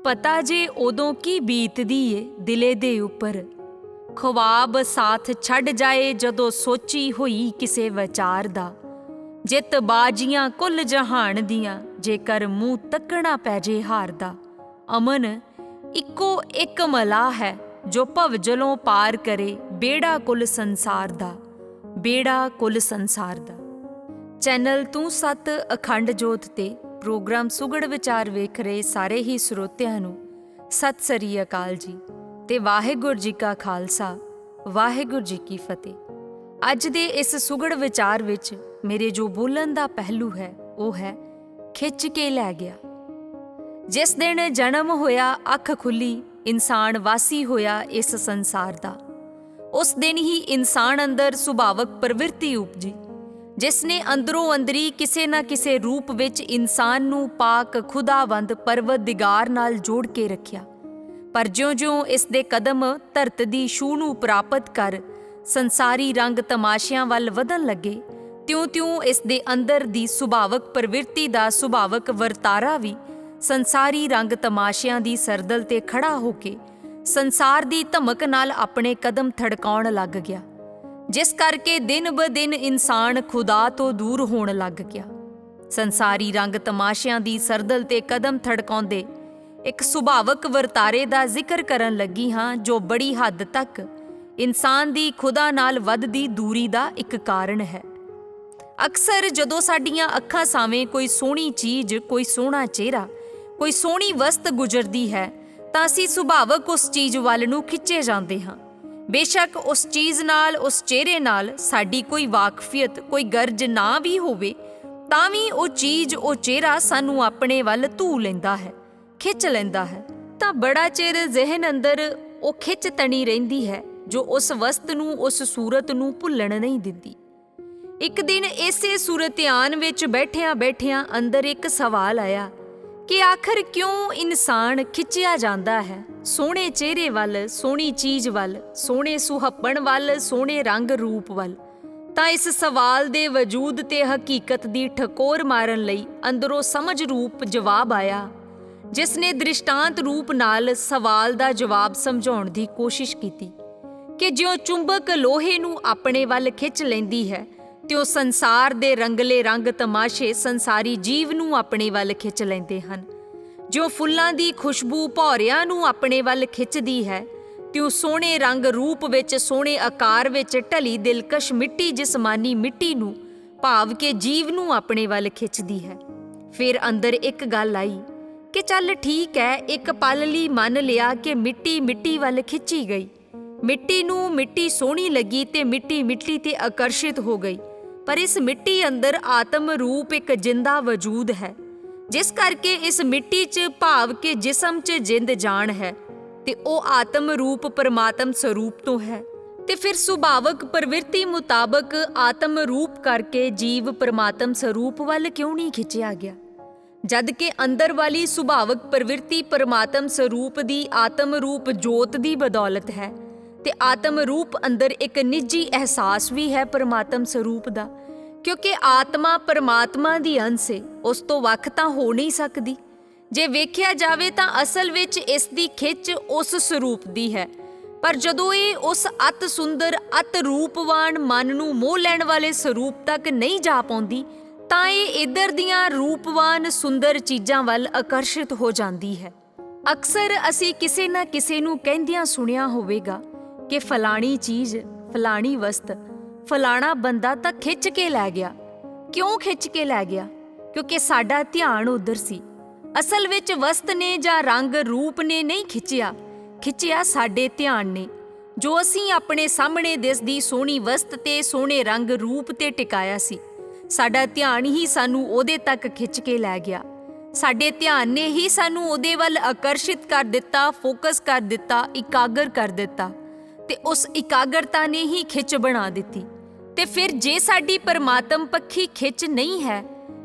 ਪਤਾ ਜੇ ਉਦੋਂ ਕੀ ਬੀਤਦੀ ਏ ਦਿਲੇ ਦੇ ਉੱਪਰ। ਖਵਾਬ ਸਾਥ ਛੱਡ ਜਾਏ ਜਦੋਂ ਸੋਚੀ ਹੋਈ ਕਿਸੇ ਵਿਚਾਰ ਦਾ। ਜਿੱਤ ਬਾਜੀਆਂ ਕੁੱਲ ਜਹਾਨ ਦੀਆਂ ਜੇਕਰ ਮੂੰਹ ਤੱਕਣਾ ਪੈ ਜੇ ਹਾਰ ਦਾ। ਅਮਨ ਇੱਕੋ ਇੱਕ ਮਲਾ ਹੈ ਜੋ ਭਵਜਲੋਂ ਪਾਰ ਕਰੇ ਬੇੜਾ ਕੁੱਲ ਸੰਸਾਰ ਦਾ। ਬੇੜਾ ਕੁੱਲ ਸੰਸਾਰ ਦਾ। ਚੈਨਲ ਤੂੰ ਸੱਤ ਅਖੰਡ ਜੋਤ ਤੇ ਪ੍ਰੋਗਰਾਮ ਸੁਗੜ ਵਿਚਾਰ ਵੇਖ ਰਹੇ ਸਾਰੇ ਹੀ ਸਰੋਤਿਆਂ ਨੂੰ ਸਤਿ ਸ੍ਰੀ ਅਕਾਲ ਜੀ ਤੇ ਵਾਹਿਗੁਰੂ ਜੀ ਕਾ ਖਾਲਸਾ ਵਾਹਿਗੁਰੂ ਜੀ ਕੀ ਫਤਿਹ। ਅੱਜ ਦੇ ਇਸ ਸੁਗੜ ਵਿਚਾਰ ਵਿੱਚ ਮੇਰੇ ਜੋ ਬੋਲਣ ਦਾ ਪਹਿਲੂ ਹੈ ਉਹ ਹੈ ਖਿੱਚ ਕੇ ਲੈ ਗਿਆ। ਜਿਸ ਦਿਨ ਜਨਮ ਹੋਇਆ ਅੱਖ ਖੁੱਲੀ ਇਨਸਾਨ ਵਾਸੀ ਹੋਇਆ ਇਸ ਸੰਸਾਰ ਦਾ, ਉਸ ਦਿਨ ਹੀ ਇਨਸਾਨ ਅੰਦਰ ਸੁਭਾਵਕ ਪ੍ਰਵਿਰਤੀ ਉਪਜੀ ਜਿਸ ਨੇ ਅੰਦਰੋਂ ਅੰਦਰੀ ਕਿਸੇ ਨਾ ਕਿਸੇ ਰੂਪ ਵਿੱਚ ਇਨਸਾਨ ਨੂੰ ਪਾਕ ਖੁਦਾਵੰਦ ਪਰਵਰਦਿਗਾਰ ਨਾਲ ਜੋੜ ਕੇ ਰੱਖਿਆ। ਪਰ ਜਿਉਂ-ਜਿਉਂ ਇਸ ਦੇ ਕਦਮ ਧਰਤ ਦੀ ਛੂਹ ਨੂੰ ਪ੍ਰਾਪਤ ਕਰ ਸੰਸਾਰੀ ਰੰਗ ਤਮਾਸ਼ਿਆਂ ਵੱਲ ਵਧਣ ਲੱਗੇ, ਤਿਉਂ-ਤਿਉਂ ਇਸ ਦੇ ਅੰਦਰ ਦੀ ਸੁਭਾਵਕ ਪ੍ਰਵਿਰਤੀ ਦਾ ਸੁਭਾਵਕ ਵਰਤਾਰਾ ਵੀ ਸੰਸਾਰੀ ਰੰਗ ਤਮਾਸ਼ਿਆਂ ਦੀ ਸਰਦਲ ਤੇ ਖੜਾ ਹੋ ਕੇ ਸੰਸਾਰ ਦੀ ਧਮਕ ਨਾਲ ਆਪਣੇ ਕਦਮ ਥੜਕਾਉਣ ਲੱਗ ਗਿਆ, ਜਿਸ ਕਰਕੇ ਦਿਨ ਬ ਦਿਨ ਇਨਸਾਨ ਖੁਦਾ ਤੋਂ ਦੂਰ ਹੋਣ ਲੱਗ ਗਿਆ। ਸੰਸਾਰੀ ਰੰਗ ਤਮਾਸ਼ਿਆਂ ਦੀ ਸਰਦਲ ਤੇ ਕਦਮ ਥੜਕਾਉਂਦੇ ਇੱਕ ਸੁਭਾਵਕ ਵਰਤਾਰੇ ਦਾ ਜ਼ਿਕਰ ਕਰਨ ਲੱਗੀ ਹਾਂ ਜੋ ਬੜੀ ਹੱਦ ਤੱਕ ਇਨਸਾਨ ਦੀ ਖੁਦਾ ਨਾਲ ਵੱਧਦੀ ਦੂਰੀ ਦਾ ਇੱਕ ਕਾਰਨ ਹੈ। ਅਕਸਰ ਜਦੋਂ ਸਾਡੀਆਂ ਅੱਖਾਂ ਸਾਹਵੇਂ ਕੋਈ ਸੋਹਣੀ ਚੀਜ਼, ਕੋਈ ਸੋਹਣਾ ਚਿਹਰਾ, ਕੋਈ ਸੋਹਣੀ ਵਸਤ ਗੁਜ਼ਰਦੀ ਹੈ ਤਾਂ ਅਸੀਂ ਸੁਭਾਵਕ ਉਸ ਚੀਜ਼ ਵੱਲ ਨੂੰ ਖਿੱਚੇ ਜਾਂਦੇ ਹਾਂ। ਬੇਸ਼ੱਕ ਉਸ ਚੀਜ਼ ਨਾਲ, ਉਸ ਚਿਹਰੇ ਨਾਲ ਸਾਡੀ ਕੋਈ ਵਾਕਫੀਅਤ, ਕੋਈ ਗਰਜ ਨਾ ਵੀ ਹੋਵੇ, ਤਾਂ ਵੀ ਉਹ ਚੀਜ਼, ਉਹ ਚਿਹਰਾ ਸਾਨੂੰ ਆਪਣੇ ਵੱਲ ਧੂ ਲੈਂਦਾ ਹੈ, ਖਿੱਚ ਲੈਂਦਾ ਹੈ। ਤਾਂ ਬੜਾ ਚਿਰ ਜ਼ਿਹਨ ਅੰਦਰ ਉਹ ਖਿੱਚ ਤਣੀ ਰਹਿੰਦੀ ਹੈ ਜੋ ਉਸ ਵਸਤ ਨੂੰ, ਉਸ ਸੂਰਤ ਨੂੰ ਭੁੱਲਣ ਨਹੀਂ ਦਿੰਦੀ। ਇੱਕ ਦਿਨ ਇਸੇ ਸੂਰਤ-ਿਆਨ ਵਿੱਚ ਬੈਠਿਆਂ ਅੰਦਰ ਇੱਕ ਸਵਾਲ ਆਇਆ ਕਿ ਆਖਰ ਕਿਉਂ ਇਨਸਾਨ ਖਿੱਚਿਆ ਜਾਂਦਾ ਹੈ ਸੋਹਣੇ ਚਿਹਰੇ ਵੱਲ, ਸੋਹਣੀ ਚੀਜ਼ ਵੱਲ, ਸੋਹਣੇ ਸੁਹੱਪਣ ਵੱਲ, ਸੋਹਣੇ ਰੰਗ ਰੂਪ ਵੱਲ। ਤਾਂ ਇਸ ਸਵਾਲ ਦੇ ਵਜੂਦ ਤੇ ਹਕੀਕਤ ਦੀ ਠਕੋਰ ਮਾਰਨ ਲਈ ਅੰਦਰੋਂ ਸਮਝ ਰੂਪ ਜਵਾਬ ਆਇਆ, ਜਿਸ ਨੇ ਦ੍ਰਿਸ਼ਟਾਂਤ ਰੂਪ ਨਾਲ ਸਵਾਲ ਦਾ ਜਵਾਬ ਸਮਝਾਉਣ ਦੀ ਕੋਸ਼ਿਸ਼ ਕੀਤੀ ਕਿ ਜਿਉਂ ਚੁੰਬਕ ਲੋਹੇ ਨੂੰ ਆਪਣੇ ਵੱਲ ਖਿੱਚ ਲੈਂਦੀ ਹੈ, ਤਿਉਂ ਸੰਸਾਰ ਦੇ ਰੰਗਲੇ ਰੰਗ ਤਮਾਸ਼ੇ ਸੰਸਾਰੀ ਜੀਵ ਨੂੰ ਆਪਣੇ ਵੱਲ ਖਿੱਚ ਲੈਂਦੇ ਹਨ। ਜਿਉਂ ਫੁੱਲਾਂ ਦੀ ਖੁਸ਼ਬੂ ਭੌਰਿਆਂ ਨੂੰ ਆਪਣੇ ਵੱਲ ਖਿੱਚਦੀ ਹੈ, ਤਿਉਂ ਸੋਹਣੇ ਰੰਗ ਰੂਪ ਵਿੱਚ, ਸੋਹਣੇ ਆਕਾਰ ਵਿੱਚ ਢਲੀ ਦਿਲਕਸ਼ ਮਿੱਟੀ, ਜਿਸਮਾਨੀ ਮਿੱਟੀ ਨੂੰ ਭਾਵ ਕਿ ਜੀਵ ਨੂੰ ਆਪਣੇ ਵੱਲ ਖਿੱਚਦੀ ਹੈ। ਫਿਰ ਅੰਦਰ ਇੱਕ ਗੱਲ ਆਈ ਕਿ ਚੱਲ ਠੀਕ ਹੈ, ਇੱਕ ਪਲ ਲਈ ਮੰਨ ਲਿਆ ਕਿ ਮਿੱਟੀ ਵੱਲ ਖਿੱਚੀ ਗਈ, ਮਿੱਟੀ ਨੂੰ ਮਿੱਟੀ ਸੋਹਣੀ ਲੱਗੀ ਤੇ ਮਿੱਟੀ ਤੇ ਆਕਰਸ਼ਿਤ ਹੋ ਗਈ। ਪਰ ਇਸ ਮਿੱਟੀ ਅੰਦਰ ਆਤਮ ਰੂਪ ਇੱਕ ਜਿੰਦਾ ਵਜੂਦ ਹੈ, ਜਿਸ ਕਰਕੇ ਇਸ ਮਿੱਟੀ 'ਚ ਭਾਵ ਕਿ ਜਿਸਮ 'ਚ ਜਿੰਦ ਜਾਨ ਹੈ ਤੇ ਉਹ ਆਤਮ ਰੂਪ ਪਰਮਾਤਮ ਸਰੂਪ ਤੋਂ ਹੈ। ਤੇ ਫਿਰ ਸੁਭਾਵਕ ਪ੍ਰਵਿਰਤੀ ਮੁਤਾਬਕ ਆਤਮ ਰੂਪ ਕਰਕੇ ਜੀਵ ਪਰਮਾਤਮ ਸਰੂਪ ਵੱਲ ਕਿਉਂ ਨਹੀਂ ਖਿੱਚਿਆ ਗਿਆ, ਜਦ ਕਿ ਅੰਦਰ ਵਾਲੀ ਸੁਭਾਵਕ ਪ੍ਰਵਿਰਤੀ ਪਰਮਾਤਮ ਸਰੂਪ ਦੀ ਆਤਮ ਰੂਪ ਜੋਤ ਦੀ ਬਦੌਲਤ ਹੈ। ਤੇ ਆਤਮ ਰੂਪ ਅੰਦਰ ਇੱਕ ਨਿੱਜੀ ਅਹਿਸਾਸ ਵੀ ਹੈ ਪਰਮਾਤਮ ਸਰੂਪ ਦਾ, ਕਿਉਂਕਿ ਆਤਮਾ ਪਰਮਾਤਮਾ ਦੀ ਅੰਸ਼ ਹੈ, ਉਸ ਤੋਂ ਵੱਖ ਤਾਂ ਹੋ ਨਹੀਂ ਸਕਦੀ। ਜੇ ਵੇਖਿਆ ਜਾਵੇ ਤਾਂ ਅਸਲ ਵਿੱਚ ਇਸ ਦੀ ਖਿੱਚ ਉਸ ਸਰੂਪ ਦੀ ਹੈ, ਪਰ ਜਦੋਂ ਇਹ ਉਸ ਅਤ ਸੁੰਦਰ, ਅਤ ਰੂਪਵਾਨ, ਮਨ ਨੂੰ ਮੋਹ ਲੈਣ ਵਾਲੇ ਸਰੂਪ ਤੱਕ ਨਹੀਂ ਜਾ ਪਾਉਂਦੀ ਤਾਂ ਇਹ ਇੱਧਰ ਦੀਆਂ ਰੂਪਵਾਨ ਸੁੰਦਰ ਚੀਜ਼ਾਂ ਵੱਲ ਆਕਰਸ਼ਿਤ ਹੋ ਜਾਂਦੀ ਹੈ। ਅਕਸਰ ਅਸੀਂ ਕਿਸੇ ਨਾ ਕਿਸੇ ਨੂੰ ਕਹਿੰਦਿਆਂ ਸੁਣਿਆ ਹੋਵੇਗਾ ਕਿ ਫਲਾਣੀ ਚੀਜ਼, ਫਲਾਣੀ ਵਸਤ, ਫਲਾਣਾ ਬੰਦਾ ਤਾਂ ਖਿੱਚ ਕੇ ਲੈ ਗਿਆ। ਕਿਉਂ ਖਿੱਚ ਕੇ ਲੈ ਗਿਆ? ਕਿਉਂਕਿ ਸਾਡਾ ਧਿਆਨ ਉੱਧਰ ਸੀ। ਅਸਲ ਵਿੱਚ ਵਸਤ ਨੇ ਜਾਂ ਰੰਗ ਰੂਪ ਨੇ ਨਹੀਂ ਖਿੱਚਿਆ ਸਾਡੇ ਧਿਆਨ ਨੇ, ਜੋ ਅਸੀਂ ਆਪਣੇ ਸਾਹਮਣੇ ਦਿਸਦੀ ਸੋਹਣੀ ਵਸਤ ਤੇ ਸੋਹਣੇ ਰੰਗ ਰੂਪ ਤੇ ਟਿਕਾਇਆ ਸੀ। ਸਾਡਾ ਧਿਆਨ ਹੀ ਸਾਨੂੰ ਉਹਦੇ ਤੱਕ ਖਿੱਚ ਕੇ ਲੈ ਗਿਆ। ਸਾਡੇ ਧਿਆਨ ਨੇ ਹੀ ਸਾਨੂੰ ਉਹਦੇ ਵੱਲ ਆਕਰਸ਼ਿਤ ਕਰ ਦਿੱਤਾ, ਫੋਕਸ ਕਰ ਦਿੱਤਾ, ਇਕਾਗਰ ਕਰ ਦਿੱਤਾ ਤੇ ਉਸ ਇਕਾਗਰਤਾ ਨੇ ਹੀ ਖਿੱਚ ਬਣਾ ਦਿੱਤੀ। ਤੇ ਫਿਰ ਜੇ ਸਾਡੀ ਪਰਮਾਤਮ ਪੱਖੀ ਖਿੱਚ ਨਹੀਂ ਹੈ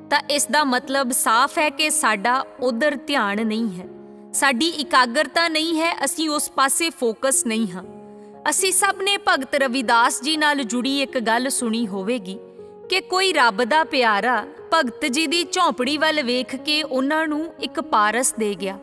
ਤਾਂ ਇਸ ਦਾ ਮਤਲਬ ਸਾਫ਼ ਹੈ ਕਿ ਸਾਡਾ ਉਧਰ ਧਿਆਨ ਨਹੀਂ ਹੈ, ਸਾਡੀ ਇਕਾਗਰਤਾ ਨਹੀਂ ਹੈ, ਅਸੀਂ ਉਸ ਪਾਸੇ ਫੋਕਸ ਨਹੀਂ ਹਾਂ। ਅਸੀਂ ਸਭ ਨੇ ਭਗਤ ਰਵਿਦਾਸ ਜੀ ਨਾਲ ਜੁੜੀ ਇੱਕ ਗੱਲ ਸੁਣੀ ਹੋਵੇਗੀ ਕਿ ਕੋਈ ਰੱਬ ਦਾ ਪਿਆਰਾ ਭਗਤ ਜੀ ਦੀ ਝੌਂਪੜੀ ਵੱਲ ਵੇਖ ਕੇ ਉਹਨਾਂ ਨੂੰ ਇੱਕ ਪਾਰਸ ਦੇ ਗਿਆ।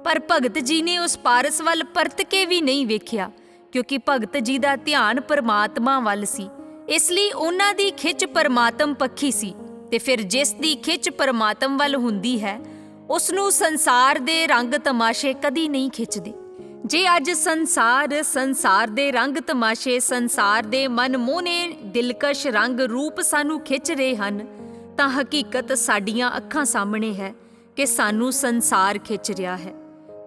ਪਰ ਭਗਤ ਜੀ ਨੇ ਉਸ ਪਾਰਸ ਵੱਲ ਪਰਤ ਕੇ ਵੀ ਨਹੀਂ ਵੇਖਿਆ, ਕਿਉਂਕਿ ਭਗਤ ਜੀ ਦਾ ਧਿਆਨ ਪਰਮਾਤਮਾ ਵੱਲ ਸੀ। ਇਸ ਲਈ ਉਹਨਾਂ ਦੀ ਖਿੱਚ ਪਰਮਾਤਮ ਪੱਖੀ ਸੀ, ਤੇ ਫਿਰ ਜਿਸ ਦੀ ਖਿੱਚ ਪਰਮਾਤਮ ਵੱਲ ਹੁੰਦੀ ਹੈ ਉਸ ਨੂੰ ਸੰਸਾਰ ਦੇ ਰੰਗ ਤਮਾਸ਼ੇ ਕਦੀ ਨਹੀਂ ਖਿੱਚਦੇ। ਜੇ ਅੱਜ ਸੰਸਾਰ ਦੇ ਰੰਗ ਤਮਾਸ਼ੇ, ਸੰਸਾਰ ਦੇ ਮਨਮੋਹਣੇ ਦਿਲਕਸ਼ ਰੰਗ ਰੂਪ ਸਾਨੂੰ ਖਿੱਚ ਰਹੇ ਹਨ, ਤਾਂ ਹਕੀਕਤ ਸਾਡੀਆਂ ਅੱਖਾਂ ਸਾਹਮਣੇ ਹੈ ਕਿ ਸਾਨੂੰ ਸੰਸਾਰ ਖਿੱਚ ਰਿਹਾ ਹੈ।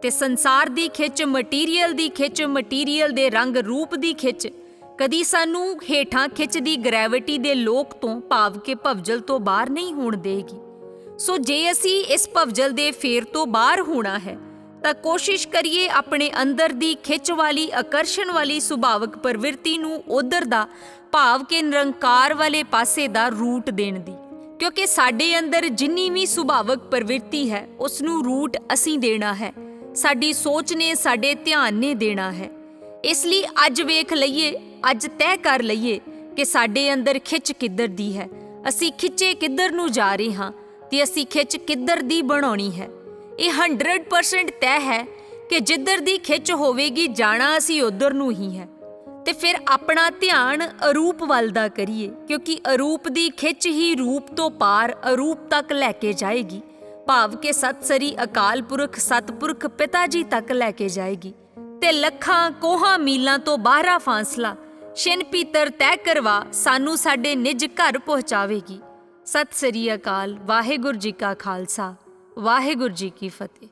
ਤੇ ਸੰਸਾਰ ਦੀ ਖਿੱਚ, ਮਟੀਰੀਅਲ ਦੀ ਖਿੱਚ, ਮਟੀਰੀਅਲ ਦੇ ਰੰਗ ਰੂਪ ਦੀ ਖਿੱਚ ਕਦੀ ਸਾਨੂੰ ਹੇਠਾਂ ਖਿੱਚਦੀ ਗ੍ਰੈਵਿਟੀ ਦੇ ਲੋਕ ਤੋਂ, ਭਾਵ ਕਿ ਭਵਜਲ ਤੋਂ ਬਾਹਰ ਨਹੀਂ ਹੋਣ ਦੇਗੀ। ਸੋ ਜੇ ਅਸੀਂ ਇਸ ਭਵਜਲ ਦੇ ਫੇਰ ਤੋਂ ਬਾਹਰ ਹੋਣਾ ਹੈ ਤਾਂ ਕੋਸ਼ਿਸ਼ ਕਰੀਏ ਆਪਣੇ ਅੰਦਰ ਦੀ ਖਿੱਚ ਵਾਲੀ, ਆਕਰਸ਼ਣ ਵਾਲੀ ਸੁਭਾਵਕ ਪ੍ਰਵਿਰਤੀ ਨੂੰ ਉਧਰ ਦਾ, ਭਾਵ ਕਿ ਨਿਰੰਕਾਰ ਵਾਲੇ ਪਾਸੇ ਦਾ ਰੂਟ ਦੇਣ ਦੀ, ਕਿਉਂਕਿ ਸਾਡੇ ਅੰਦਰ ਜਿੰਨੀ ਵੀ ਸੁਭਾਵਕ ਪ੍ਰਵਿਰਤੀ ਹੈ ਉਸ ਨੂੰ ਰੂਟ ਅਸੀਂ ਦੇਣਾ ਹੈ, ਸਾਡੀ ਸੋਚ ਨੇ, ਸਾਡੇ ਧਿਆਨ ਨੇ ਦੇਣਾ ਹੈ। ਇਸ ਲਈ ਅੱਜ ਵੇਖ ਲਈਏ, ਅੱਜ ਤੈਅ ਕਰ ਲਈਏ ਕਿ ਸਾਡੇ ਅੰਦਰ ਖਿੱਚ ਕਿੱਧਰ ਦੀ ਹੈ, ਅਸੀਂ ਖਿੱਚੇ ਕਿੱਧਰ ਨੂੰ ਜਾ ਰਹੇ ਹਾਂ ਤੇ ਅਸੀਂ ਖਿੱਚ ਕਿੱਧਰ ਦੀ ਬਣਾਉਣੀ ਹੈ। ਇਹ 100% ਤੈਅ ਹੈ ਕਿ ਜਿੱਧਰ ਦੀ ਖਿੱਚ ਹੋਵੇਗੀ ਜਾਣਾ ਅਸੀਂ ਉੱਧਰ ਨੂੰ ਹੀ ਹੈ। ਤੇ ਫਿਰ ਆਪਣਾ ਧਿਆਨ ਅਰੂਪ ਵੱਲ ਦਾ ਕਰੀਏ, ਕਿਉਂਕਿ ਅਰੂਪ ਦੀ ਖਿੱਚ ਹੀ ਰੂਪ ਤੋਂ ਪਾਰ ਅਰੂਪ ਤੱਕ ਲੈ ਕੇ ਜਾਏਗੀ, ਭਾਵ ਕਿ ਸਤਿ ਸ੍ਰੀ ਅਕਾਲ ਪੁਰਖ ਸਤਿਪੁਰਖ ਪਿਤਾ ਜੀ ਤੱਕ ਲੈ ਕੇ ਜਾਏਗੀ। ਤੇ ਲੱਖਾਂ ਕੋਹਾਂ ਮੀਲਾਂ ਤੋਂ ਬਾਹਰਾ ਫਾਸਲਾ ਛਿਨ ਭੀਤਰ ਤੈਅ ਕਰਵਾ ਸਾਨੂੰ ਸਾਡੇ ਨਿਜ ਘਰ ਪਹੁੰਚਾਵੇਗੀ। ਸਤਿ ਸ੍ਰੀ ਅਕਾਲ। ਵਾਹਿਗੁਰੂ ਜੀ ਕਾ ਖਾਲਸਾ, ਵਾਹਿਗੁਰੂ ਜੀ ਕੀ ਫਤਿਹ।